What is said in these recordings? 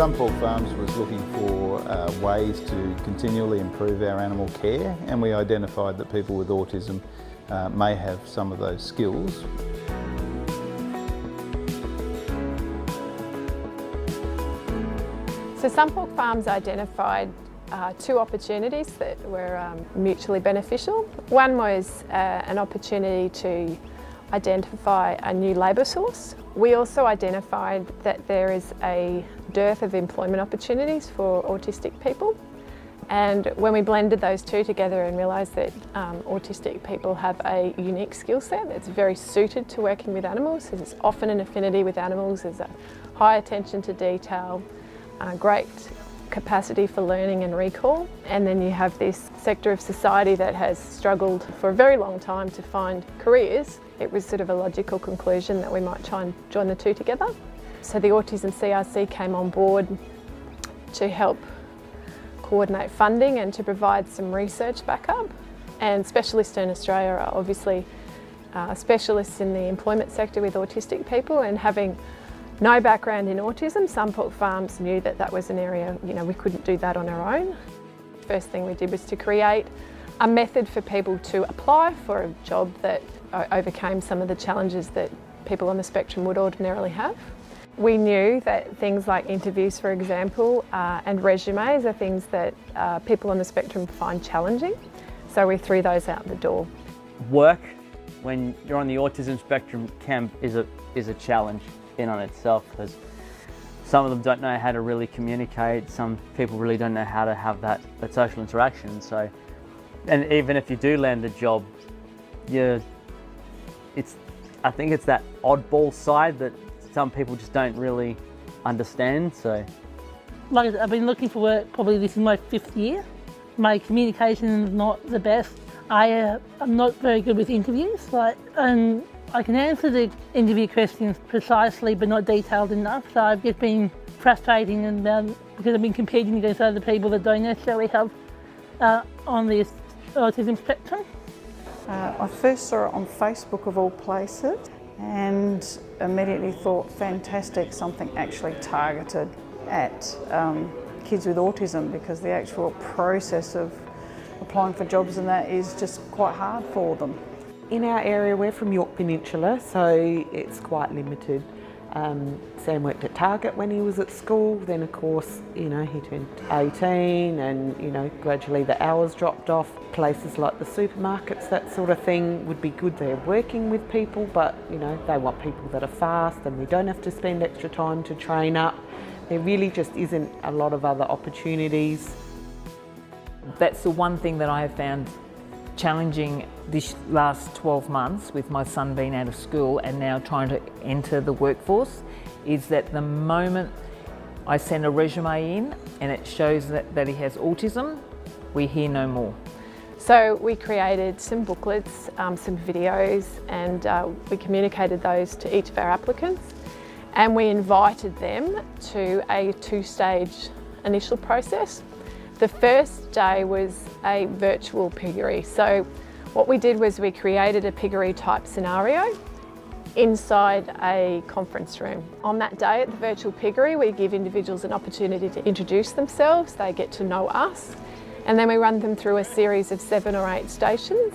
SunPork Farms was looking for ways to continually improve our animal care, and we identified that people with autism may have some of those skills. So SunPork Farms identified two opportunities that were mutually beneficial. One was an opportunity to identify a new labour source. We also identified that there is a dearth of employment opportunities for autistic people. And when we blended those two together and realised that autistic people have a unique skill set that's very suited to working with animals, there's often an affinity with animals, there's a high attention to detail, great capacity for learning and recall, and then you have this sector of society that has struggled for a very long time to find careers. It was sort of a logical conclusion that we might try and join the two together. So the Autism CRC came on board to help coordinate funding and to provide some research backup. And Specialisterne Australia are obviously specialists in the employment sector with autistic people, and having no background in autism, SunPork Farms knew that that was an area, we couldn't do that on our own. First thing we did was to create a method for people to apply for a job that overcame some of the challenges that people on the spectrum would ordinarily have. We knew that things like interviews, for example, and resumes are things that people on the spectrum find challenging, so we threw those out the door. Work when you're on the autism spectrum is a challenge in on itself, because some of them don't know how to really communicate, some people really don't know how to have that social interaction. So, and even if you do land a job, I think it's that oddball side that some people just don't really understand. So, like I've been looking for work, probably this is my 5th year. My communication is not the best. I'm not very good with interviews, and I can answer the interview questions precisely but not detailed enough, so I've just been frustrating and because I've been competing against other people that don't necessarily have on the autism spectrum. I first saw it on Facebook of all places and immediately thought, fantastic, something actually targeted at kids with autism, because the actual process of applying for jobs and that is just quite hard for them. In our area, we're from York Peninsula, so it's quite limited. Sam worked at Target when he was at school, then of course, he turned 18 and, gradually the hours dropped off. Places like the supermarkets, that sort of thing would be good. They're working with people, but, they want people that are fast and we don't have to spend extra time to train up. There really just isn't a lot of other opportunities. That's the one thing that I have found challenging this last 12 months with my son being out of school and now trying to enter the workforce, is that the moment I send a resume in and it shows that he has autism, we hear no more. So we created some booklets, some videos, and we communicated those to each of our applicants, and we invited them to a 2-stage initial process. The first day was a virtual piggery. So what we did was we created a piggery type scenario inside a conference room. On that day at the virtual piggery, we give individuals an opportunity to introduce themselves, they get to know us, and then we run them through a series of 7 or 8 stations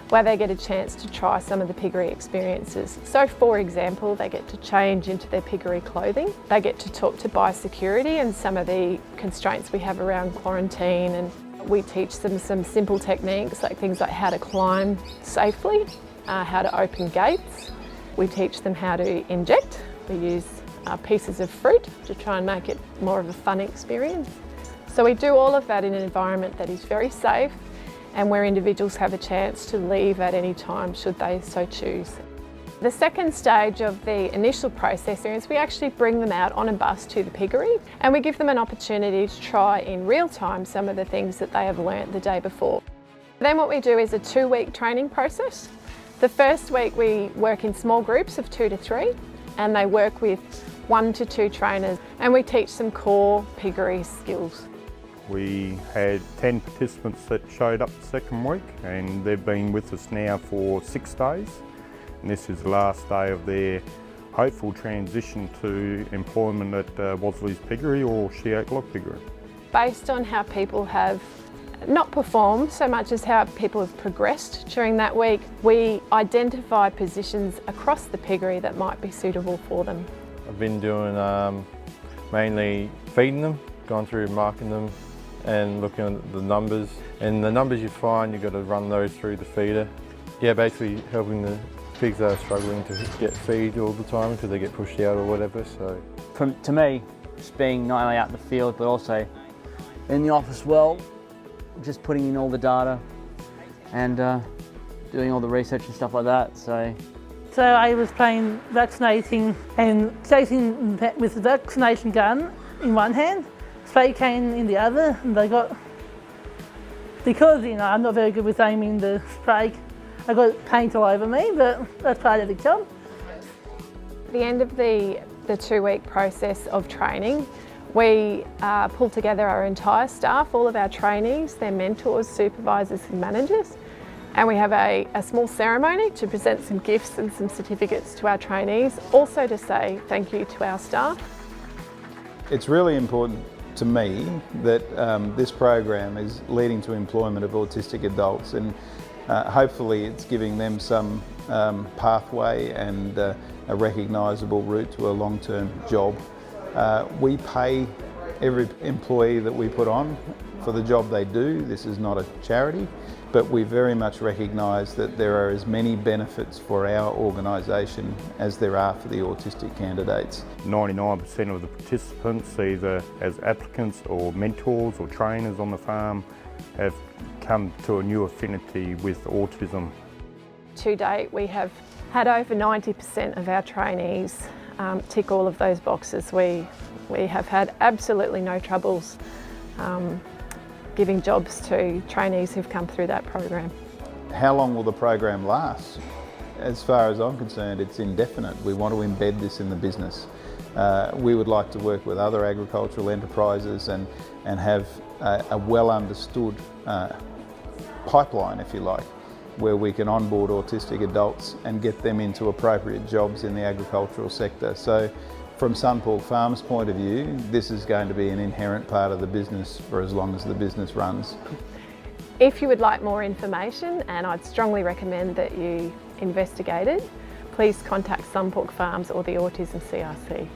where they get a chance to try some of the piggery experiences. So for example, they get to change into their piggery clothing, they get to talk to biosecurity and some of the constraints we have around quarantine, and we teach them some simple techniques like things like how to climb safely, how to open gates. We teach them how to inject. We use pieces of fruit to try and make it more of a fun experience. So we do all of that in an environment that is very safe and where individuals have a chance to leave at any time should they so choose. The second stage of the initial process is we actually bring them out on a bus to the piggery and we give them an opportunity to try in real time some of the things that they have learnt the day before. Then what we do is a 2-week training process. The first week we work in small groups of 2 to 3 and they work with 1 to 2 trainers and we teach some core piggery skills. We had 10 participants that showed up the second week and they've been with us now for 6 days. And this is the last day of their hopeful transition to employment at Wasley's Piggery or Sheoak Lock Piggery? Based on how people have not performed so much as how people have progressed during that week, we identify positions across the piggery that might be suitable for them. I've been doing mainly feeding them, going through marking them and looking at the numbers. And the numbers you find, you've got to run those through the feeder. Yeah, basically helping the pigs that are struggling to get feed all the time because they get pushed out or whatever. So, To me, just being not only out in the field but also in the office well, just putting in all the data and doing all the research and stuff like that. So I was playing vaccinating and chasing with the vaccination gun in one hand, spray can in the other, and because I'm not very good with aiming the spray, I got paint all over me, but that's part of the job. At the end of the 2-week process of training, we pull together our entire staff, all of our trainees, their mentors, supervisors and managers, and we have a small ceremony to present some gifts and some certificates to our trainees, also to say thank you to our staff. It's really important to me that this program is leading to employment of autistic adults, and hopefully it's giving them some pathway and a recognisable route to a long-term job. We pay every employee that we put on for the job they do. This is not a charity, but we very much recognise that there are as many benefits for our organisation as there are for the autistic candidates. 99% of the participants, either as applicants or mentors or trainers on the farm, have come to a new affinity with autism. To date, we have had over 90% of our trainees tick all of those boxes. We have had absolutely no troubles giving jobs to trainees who've come through that program. How long will the program last? As far as I'm concerned, it's indefinite. We want to embed this in the business. We would like to work with other agricultural enterprises and have a well understood pipeline, if you like, where we can onboard autistic adults and get them into appropriate jobs in the agricultural sector. So from SunPork Farms' point of view, this is going to be an inherent part of the business for as long as the business runs. If you would like more information, and I'd strongly recommend that you investigate it, please contact SunPork Farms or the Autism CRC.